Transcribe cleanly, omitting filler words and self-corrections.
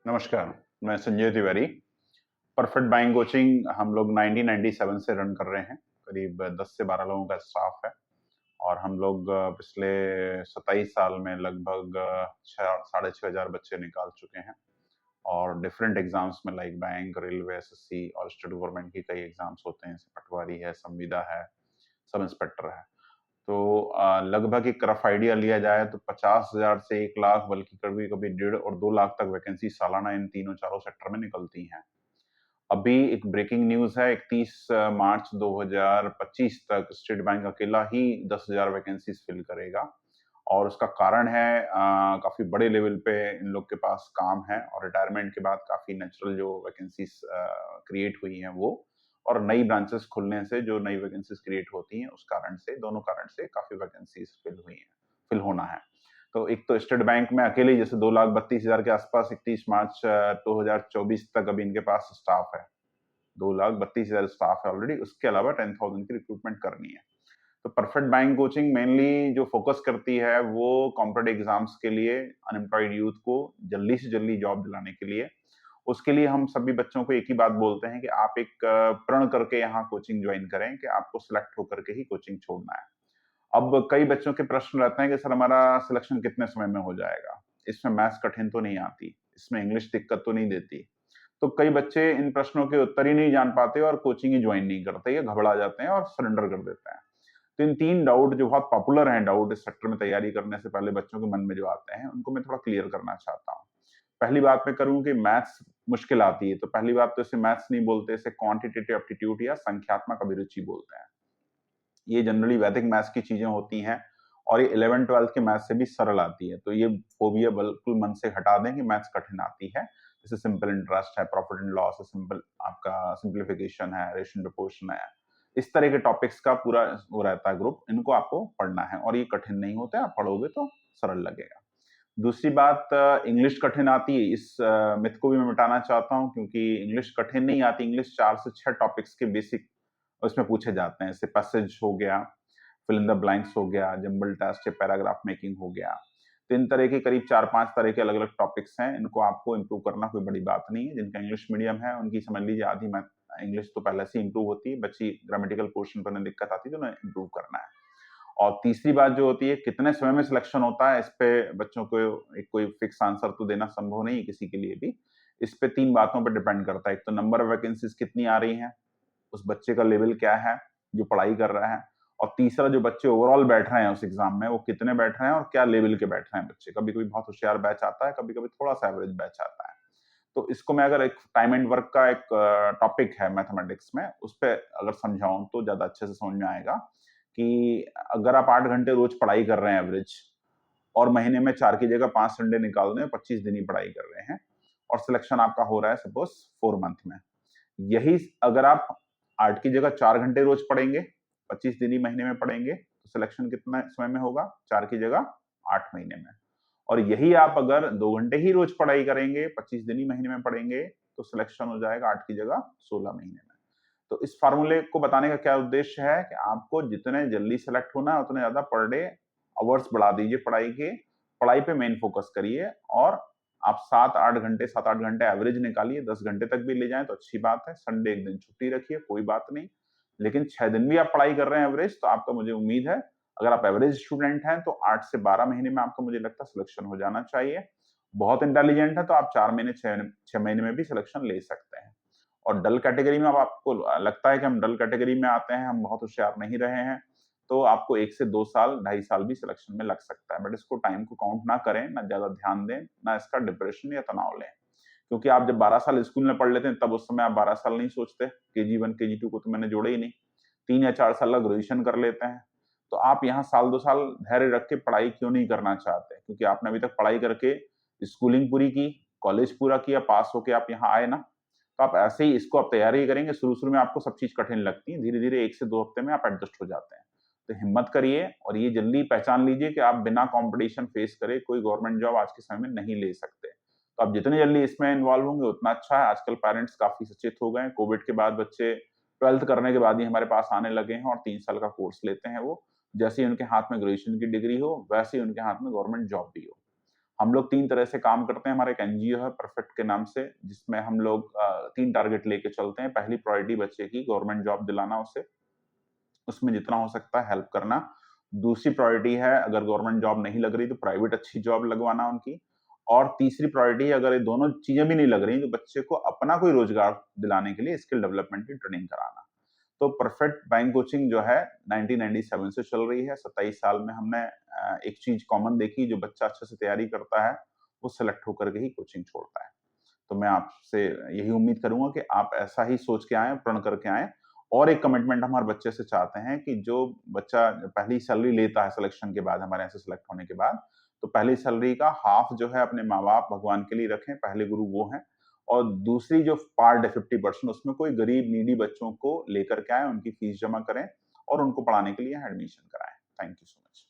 नमस्कार, मैं Sanjay Tiwari. Perfect buying coaching हम लोग 1997 से रन कर रहे हैं। करीब 10 से 12 लोगों का स्टाफ है और हम लोग पिछले 27 साल में लगभग 6,500 बच्चे निकाल चुके हैं और डिफरेंट एग्जाम्स में लाइक बैंक, रेलवे, एसएससी और स्टेट गवर्नमेंट की कई एग्जाम्स होते हैं, जैसे पटवारी है, संविदा है, सब इंस्पेक्टर है। तो लगभग एक रफ आइडिया लिया जाए तो 50,000 से 1 लाख, बल्कि कभी कभी 1.5 और 2 लाख तक वैकेंसी सालाना इन तीनों चारों सेक्टर में निकलती हैं। अभी एक ब्रेकिंग न्यूज है, 31 मार्च 2025 तक स्टेट बैंक अकेला ही 10,000 वैकेंसीज फिल करेगा और उसका कारण है काफी बड़े लेवल पे इन लोग के पास काम है और रिटायरमेंट के बाद काफी नेचुरल जो वैकेंसीज क्रिएट हुई हैं वो, और नई ब्रांचेस खुलने से जो नई वैकेंसीज क्रिएट होती हैं उस कारण से, दोनों कारण से काफी वैकेंसीज फिल हुई हैं, फिल होना है। तो एक तो स्टेट बैंक में अकेले जैसे 2,32,000 के आसपास 31 मार्च 2024 तक अभी इनके पास स्टाफ है। 2,32,000 स्टाफ है ऑलरेडी, उसके अलावा 10,000 की रिक्रूटमेंट करनी है। तो परफेक्ट बाइंग कोचिंग मेनली जो फोकस करती है वो कॉम्पिटेटिव एग्जाम्स के लिए अनएम्प्लॉयड यूथ को जल्दी से जल्दी जॉब दिलाने के लिए। उसके लिए हम सभी बच्चों को एक ही बात बोलते हैं कि आप एक प्रण करके यहाँ कोचिंग ज्वाइन करें कि आपको सिलेक्ट होकर के ही कोचिंग छोड़ना है। अब कई बच्चों के प्रश्न रहते हैं कि सर हमारा सिलेक्शन कितने समय में हो जाएगा, इसमें मैथ्स कठिन तो नहीं आती, इसमें इंग्लिश दिक्कत तो नहीं देती। तो कई बच्चे इन प्रश्नों के उत्तर ही नहीं जान पाते और कोचिंग ही ज्वाइन नहीं करते या घबरा जाते हैं और सरेंडर कर देते हैं। तो इन 3 डाउट जो बहुत पॉपुलर हैं, डाउट इस सेक्टर में तैयारी करने से पहले बच्चों के मन में जो आते हैं, उनको मैं थोड़ा क्लियर करना चाहता हूँ। पहली बात मैं करूँ कि मैथ्स मुश्किल आती है, तो पहली बात तो इसे मैथ्स नहीं बोलते, इसे क्वांटिटेटिव एप्टीट्यूड या संख्यात्मक अभिरुचि बोलते हैं। ये जनरली वैदिक मैथ्स की चीजें होती हैं और ये 11th-12th के मैथ्स से भी सरल आती है। तो ये फोबिया बिल्कुल मन से हटा दें कि मैथ्स कठिन आती है। जैसे सिंपल इंटरेस्ट है, प्रॉफिट एंड लॉस है, सिंपल आपका सिंप्लीफिकेशन है, रेशियो प्रोपोर्शन है। इस तरह के टॉपिक्स का पूरा वो रहता है ग्रुप, इनको आपको पढ़ना है और ये कठिन नहीं होते, आप पढ़ोगे तो सरल लगेगा। दूसरी बात, इंग्लिश कठिन आती है, इस मिथ को भी मैं मिटाना चाहता हूँ, क्योंकि इंग्लिश कठिन नहीं आती। इंग्लिश 4 से 6 टॉपिक्स के बेसिक उसमें पूछे जाते हैं, जैसे पैसेज हो गया, फिल इन द ब्लैंक्स हो गया, जंबल टेस्ट या पैराग्राफ मेकिंग हो गया। तो इन तरह के करीब 4-5 तरह के अलग-अलग टॉपिक्स हैं, इनको आपको इम्प्रूव करना कोई बड़ी बात नहीं है। जिनका इंग्लिश मीडियम है उनकी समझ लीजिए आधी मैथ इंग्लिश तो पहले से इम्प्रूव होती है, बच्ची ग्रामेटिकल पोर्शन पर दिक्कत आती है तो उन्हें इम्प्रूव करना है। और तीसरी बात जो होती है, कितने समय में सिलेक्शन होता है, इस पे बच्चों को एक कोई फिक्स आंसर तो देना संभव नहीं है किसी के लिए भी। इस पे 3 बातों पर डिपेंड करता है। एक तो नंबर ऑफ वैकेंसीज कितनी आ रही हैं, उस बच्चे का लेवल क्या है जो पढ़ाई कर रहा है, और तीसरा जो बच्चे ओवरऑल बैठ रहे हैं उस एग्जाम में वो कितने बैठ रहे हैं और क्या लेवल के बैठ रहे हैं बच्चे। कभी कभी बहुत होशियार बैच आता है, कभी कभी थोड़ा सा एवरेज बैच आता है। तो इसको मैं अगर एक टाइम एंड वर्क का एक टॉपिक है मैथमेटिक्स में, उस पर अगर समझाऊं तो ज्यादा अच्छे से समझ में आएगा कि अगर आप 8 घंटे रोज पढ़ाई कर रहे हैं एवरेज, और महीने में 4 की जगह 5 संडे निकाल रहे हैं, 25 दिन ही पढ़ाई कर रहे हैं, और सिलेक्शन आपका हो रहा है सपोज 4 मंथ में, यही अगर आप 8 की जगह 4 घंटे रोज पढ़ेंगे, 25 दिन ही महीने में पढ़ेंगे, तो सिलेक्शन कितना समय में होगा, 4 की जगह 8 महीने में। और यही आप अगर 2 घंटे ही रोज पढ़ाई करेंगे, 25 दिन ही महीने में पढ़ेंगे, तो सिलेक्शन हो जाएगा 8 की जगह 16 महीने में। तो इस फार्मूले को बताने का क्या उद्देश्य है कि आपको जितने जल्दी सेलेक्ट होना है उतने ज्यादा पर डे आवर्स बढ़ा दीजिए पढ़ाई के, पढ़ाई पे मेन फोकस करिए, और आप 7-8 घंटे 7-8 घंटे एवरेज निकालिए, 10 घंटे तक भी ले जाएं तो अच्छी बात है। संडे एक दिन छुट्टी रखिए, कोई बात नहीं, लेकिन 6 दिन भी आप पढ़ाई कर रहे हैं एवरेज, तो आपका मुझे उम्मीद है अगर आप एवरेज स्टूडेंट हैं तो 8 से 12 महीने में आपका मुझे लगता है सिलेक्शन हो जाना चाहिए। बहुत इंटेलिजेंट है तो आप 4 महीने 6 महीने में भी सिलेक्शन ले सकते हैं। और डल कैटेगरी में अब आपको लगता है कि हम डल कैटेगरी में आते हैं, हम बहुत होशियार नहीं रहे हैं, तो आपको 1 से 2 साल, 2.5 साल भी सिलेक्शन में लग सकता है। बट इसको टाइम को काउंट ना करें, ना ज्यादा ध्यान दें, ना इसका डिप्रेशन या तनाव लें। क्योंकि आप जब 12 साल स्कूल में पढ़ लेते हैं तब उस समय आप 12 साल नहीं सोचते, KG1 KG2 को तो मैंने जोड़े ही नहीं, 3 या 4 साल का ग्रेजुएशन कर लेते हैं। तो आप यहाँ साल 2 साल धैर्य रख के पढ़ाई क्यों नहीं करना चाहते, क्योंकि आपने अभी तक पढ़ाई करके स्कूलिंग पूरी की, कॉलेज पूरा किया, पास होके आप यहाँ आए ना, तो आप ऐसे ही इसको आप तैयारी करेंगे। शुरू-शुरू में आपको सब चीज़ कठिन लगती है, धीरे-धीरे 1 से 2 हफ्ते में आप एडजस्ट हो जाते हैं। तो हिम्मत करिए और ये जल्दी पहचान लीजिए कि आप बिना कॉम्पिटिशन फेस करे कोई गवर्नमेंट जॉब आज के समय में नहीं ले सकते। तो आप जितने जल्दी इसमें इन्वॉल्व होंगे उतना अच्छा है। आजकल पेरेंट्स काफ़ी सचेत हो गए हैं, कोविड के बाद बच्चे 12th करने के बाद ही हमारे पास आने लगे हैं और 3 साल का कोर्स लेते हैं वो। जैसे ही उनके हाथ में ग्रेजुएशन की डिग्री हो, वैसे ही उनके हाथ में गवर्नमेंट जॉब भी हो। हम लोग 3 तरह से काम करते हैं, हमारा एक एनजीओ है परफेक्ट के नाम से, जिसमें हम लोग 3 टारगेट लेके चलते हैं। पहली प्रायोरिटी बच्चे की गवर्नमेंट जॉब दिलाना उसे, उसमें जितना हो सकता है हेल्प करना। दूसरी प्रायोरिटी है अगर गवर्नमेंट जॉब नहीं लग रही तो प्राइवेट अच्छी जॉब लगवाना उनकी। और तीसरी प्रायोरिटी अगर ये दोनों चीजें भी नहीं लग रही तो बच्चे को अपना कोई रोजगार दिलाने के लिए स्किल डेवलपमेंट की ट्रेनिंग कराना। तो परफेक्ट बैंक कोचिंग जो है 1997 से चल रही है। 27 साल में हमने एक चीज कॉमन देखी, जो बच्चा अच्छे से तैयारी करता है वो सेलेक्ट होकर के ही कोचिंग छोड़ता है। तो मैं आपसे यही उम्मीद करूंगा कि आप ऐसा ही सोच के आए, प्रण करके आए। और एक कमिटमेंट हमारे बच्चे से चाहते हैं कि जो बच्चा पहली सैलरी लेता है सिलेक्शन के बाद, हमारे यहाँ से सिलेक्ट होने के बाद, तो पहली सैलरी का हाफ जो है अपने माँ बाप भगवान के लिए रखें, पहले गुरु वो हैं। और दूसरी जो पार्ट है 50%, उसमें कोई गरीब नीडी बच्चों को लेकर के आए, उनकी फीस जमा करें और उनको पढ़ाने के लिए एडमिशन कराएं। Thank you so much.